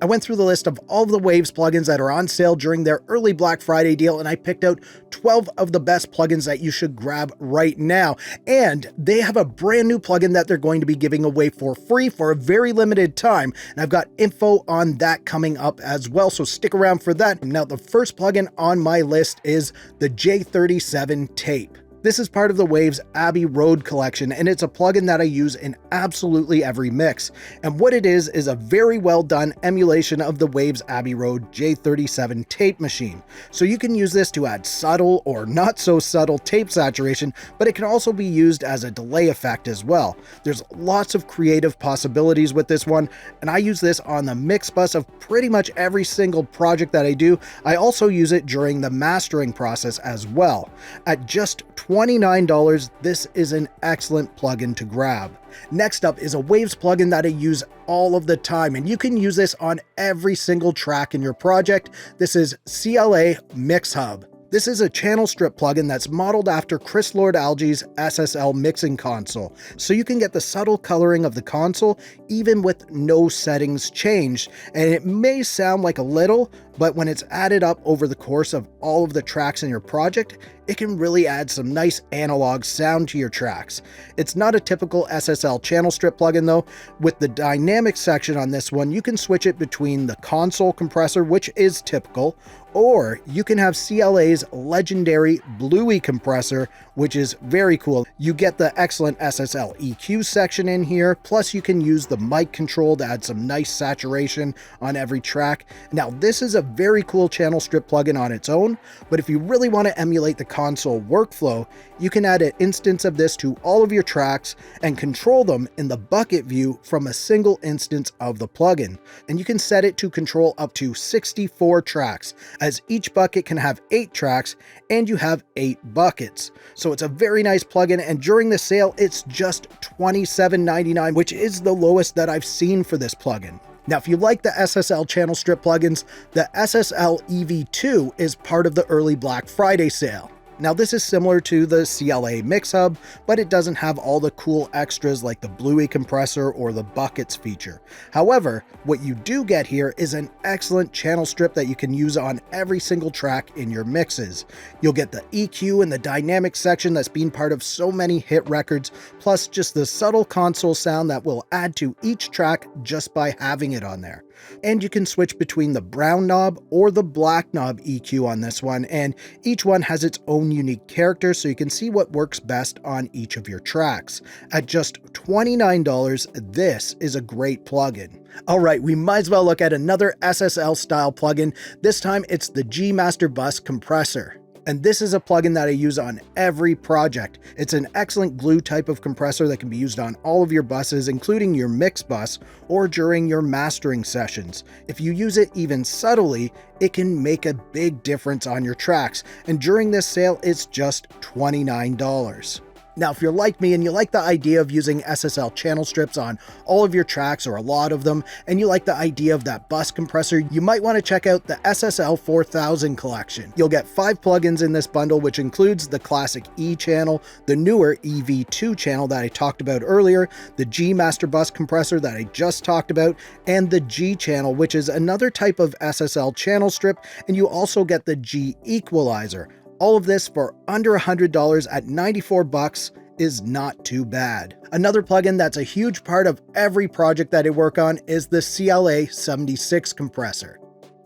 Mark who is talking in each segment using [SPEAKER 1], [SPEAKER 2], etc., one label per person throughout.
[SPEAKER 1] I went through the list of all of the Waves plugins that are on sale during their early Black Friday deal, and I picked out 12 of the best plugins that you should grab right now. And they have a brand new plugin that they're going to be giving away for free for a very limited time. And I've got info on that coming up as well, so stick around for that. Now, the first plugin on my list is the J37 tape. This is part of the Waves Abbey Road collection, and it's a plugin that I use in absolutely every mix. And what it is a very well done emulation of the Waves Abbey Road J37 tape machine. So you can use this to add subtle or not so subtle tape saturation, but it can also be used as a delay effect as well. There's lots of creative possibilities with this one, and I use this on the mix bus of pretty much every single project that I do. I also use it during the mastering process as well. At just $29, this is an excellent plugin to grab. Next up is a Waves plugin that I use all of the time, and you can use this on every single track in your project. This is CLA Mixhub. This is a channel strip plugin that's modeled after Chris Lord-Alge's SSL mixing console, so you can get the subtle coloring of the console even with no settings changed. And it may sound like a little, but when it's added up over the course of all of the tracks in your project, it can really add some nice analog sound to your tracks. It's not a typical SSL channel strip plugin though. With the dynamic section on this one, you can switch it between the console compressor, which is typical, or you can have CLA's legendary Bluey compressor, which is very cool. You get the excellent SSL EQ section in here, plus you can use the mic control to add some nice saturation on every track. Now, this is a very cool channel strip plugin on its own, but if you really want to emulate the console workflow, you can add an instance of this to all of your tracks and control them in the bucket view from a single instance of the plugin. And you can set it to control up to 64 tracks, as each bucket can have 8 tracks and you have 8 buckets. So it's a very nice plugin, and during the sale, it's just $27.99, which is the lowest that I've seen for this plugin. Now, if you like the SSL channel strip plugins, the SSL EV2 is part of the early Black Friday sale. Now, this is similar to the CLA Mixhub, but it doesn't have all the cool extras like the Bluey compressor or the buckets feature. However, what you do get here is an excellent channel strip that you can use on every single track in your mixes. You'll get the EQ and the dynamic section that's been part of so many hit records, plus just the subtle console sound that will add to each track just by having it on there. And you can switch between the brown knob or the black knob EQ on this one, and each one has its own unique character, so you can see what works best on each of your tracks. At just $29, this is a great plugin. All right, we might as well look at another SSL style plugin. This time it's the G Master Bus Compressor. And this is a plugin that I use on every project. It's an excellent glue type of compressor that can be used on all of your buses, including your mix bus or during your mastering sessions. If you use it even subtly, it can make a big difference on your tracks. And during this sale, it's just $29. Now, if you're like me and you like the idea of using SSL channel strips on all of your tracks or a lot of them, and you like the idea of that bus compressor, you might want to check out the SSL 4000 collection. You'll get 5 plugins in this bundle, which includes the classic E channel, the newer EV2 channel that I talked about earlier, the G Master Bus Compressor that I just talked about, and the G channel, which is another type of SSL channel strip, and you also get the G Equalizer. All of this for under $100 at $94 is not too bad. Another plugin that's a huge part of every project that I work on is the CLA 76 compressor.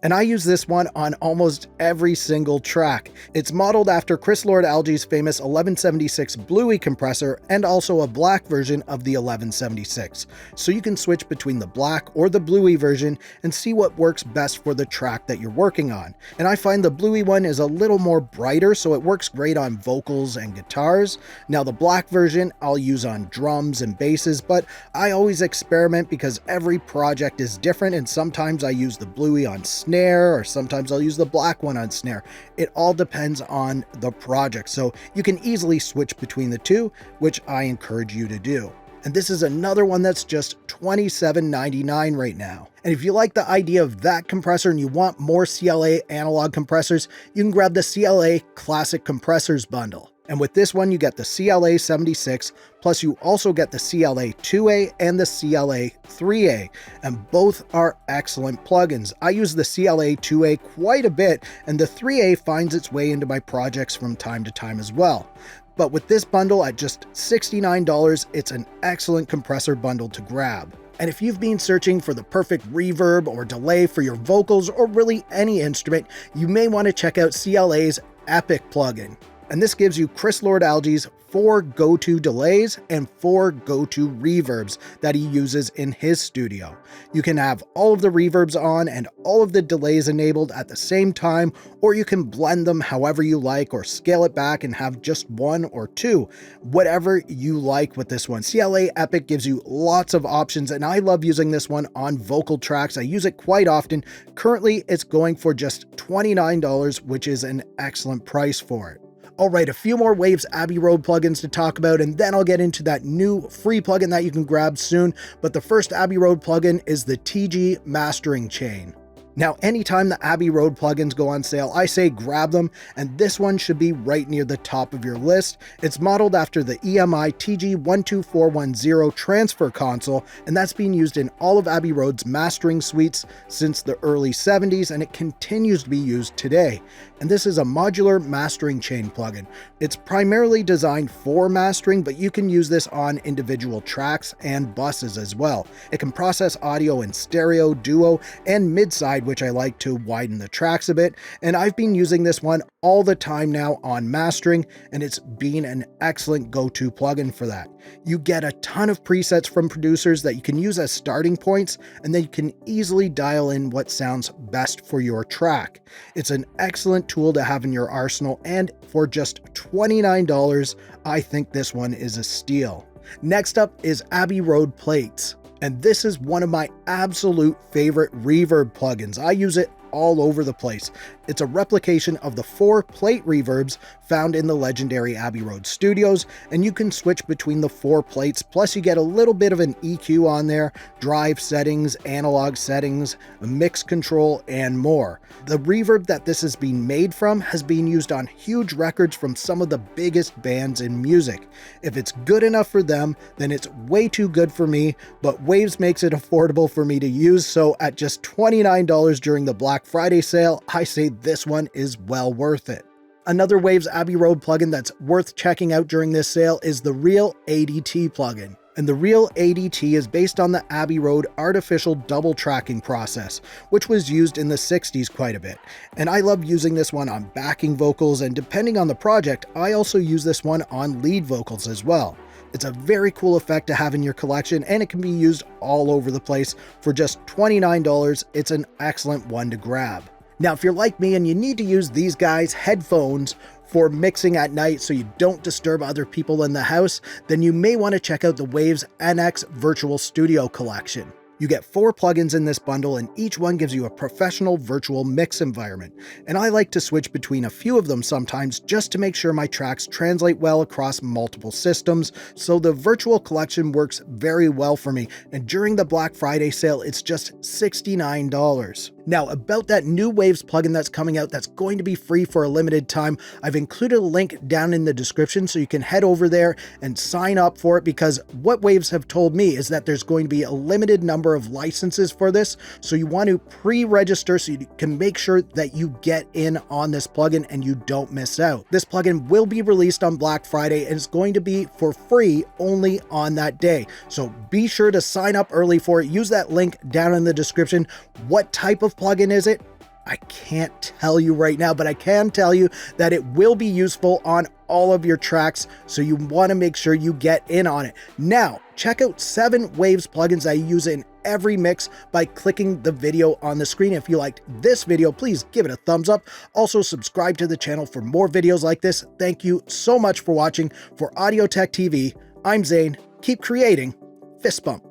[SPEAKER 1] And I use this one on almost every single track. It's modeled after Chris Lord-Alge's famous 1176 Bluey compressor and also a black version of the 1176. So you can switch between the black or the Bluey version and see what works best for the track that you're working on. And I find the Bluey one is a little more brighter, so it works great on vocals and guitars. Now the black version I'll use on drums and basses, but I always experiment because every project is different, and sometimes I use the Bluey on snare, or sometimes I'll use the black one on snare. It all depends on the project, so you can easily switch between the two, which I encourage you to do. And this is another one that's just $27.99 right now. And if you like the idea of that compressor and you want more CLA analog compressors, you can grab the CLA Classic Compressors bundle. And with this one, you get the CLA 76, plus you also get the CLA 2A and the CLA 3A, and both are excellent plugins. I use the CLA 2A quite a bit, and the 3A finds its way into my projects from time to time as well. But with this bundle at just $69, it's an excellent compressor bundle to grab. And if you've been searching for the perfect reverb or delay for your vocals or really any instrument, you may want to check out CLA's Epic plugin. And this gives you Chris Lord-Alge's 4 go-to delays and 4 go-to reverbs that he uses in his studio. You can have all of the reverbs on and all of the delays enabled at the same time, or you can blend them however you like or scale it back and have just 1 or 2, whatever you like with this one. CLA Epic gives you lots of options, and I love using this one on vocal tracks. I use it quite often. Currently, it's going for just $29, which is an excellent price for it. All right, a few more Waves Abbey Road plugins to talk about, and then I'll get into that new free plugin that you can grab soon. But the first Abbey Road plugin is the TG Mastering Chain. Now, anytime the Abbey Road plugins go on sale, I say grab them, and this one should be right near the top of your list. It's modeled after the EMI TG12410 transfer console, and that's been used in all of Abbey Road's mastering suites since the early 70s, and it continues to be used today. And this is a modular mastering chain plugin. It's primarily designed for mastering, but you can use this on individual tracks and buses as well. It can process audio in stereo, duo, and mid-side, which I like to widen the tracks a bit, and I've been using this one all the time now on mastering, and it's been an excellent go-to plugin for that. You get a ton of presets from producers that you can use as starting points, and then you can easily dial in what sounds best for your track. It's an excellent tool to have in your arsenal, and for just $29, I think this one is a steal. Next up is Abbey Road Plates. And this is one of my absolute favorite reverb plugins. I use it all over the place. It's a replication of the 4 plate reverbs found in the legendary Abbey Road studios, and you can switch between the 4 plates, plus you get a little bit of an EQ on there, drive settings, analog settings, mix control, and more. The reverb that this has been made from has been used on huge records from some of the biggest bands in music. If it's good enough for them, then it's way too good for me, but Waves makes it affordable for me to use, so at just $29 during the Black Friday sale, I say this one is well worth it. Another Waves Abbey Road plugin that's worth checking out during this sale is the Reel ADT plugin. And the Reel ADT is based on the Abbey Road artificial double tracking process, which was used in the 60s quite a bit. And I love using this one on backing vocals, and depending on the project, I also use this one on lead vocals as well. It's a very cool effect to have in your collection, and it can be used all over the place. For just $29, it's an excellent one to grab. Now, if you're like me and you need to use these guys' headphones for mixing at night so you don't disturb other people in the house, then you may want to check out the Waves NX Virtual Studio collection. You get 4 plugins in this bundle, and each one gives you a professional virtual mix environment. And I like to switch between a few of them sometimes just to make sure my tracks translate well across multiple systems, so the virtual collection works very well for me. And during the Black Friday sale, it's just $69. Now, about that new Waves plugin that's coming out that's going to be free for a limited time, I've included a link down in the description so you can head over there and sign up for it, because what Waves have told me is that there's going to be a limited number of licenses for this, so you want to pre-register so you can make sure that you get in on this plugin and you don't miss out. This plugin will be released on Black Friday, and it's going to be for free only on that day. So be sure to sign up early for it. Use that link down in the description. What type of plugin is it? I can't tell you right now, but I can tell you that it will be useful on all of your tracks, so you want to make sure you get in on it. Now, check out 7 Waves plugins I use in every mix by clicking the video on the screen. If you liked this video, please give it a thumbs up. Also, subscribe to the channel for more videos like this. Thank you so much for watching. For Audio Tech TV, I'm Zane. Keep creating. Fist bump.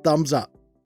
[SPEAKER 1] Thumbs up.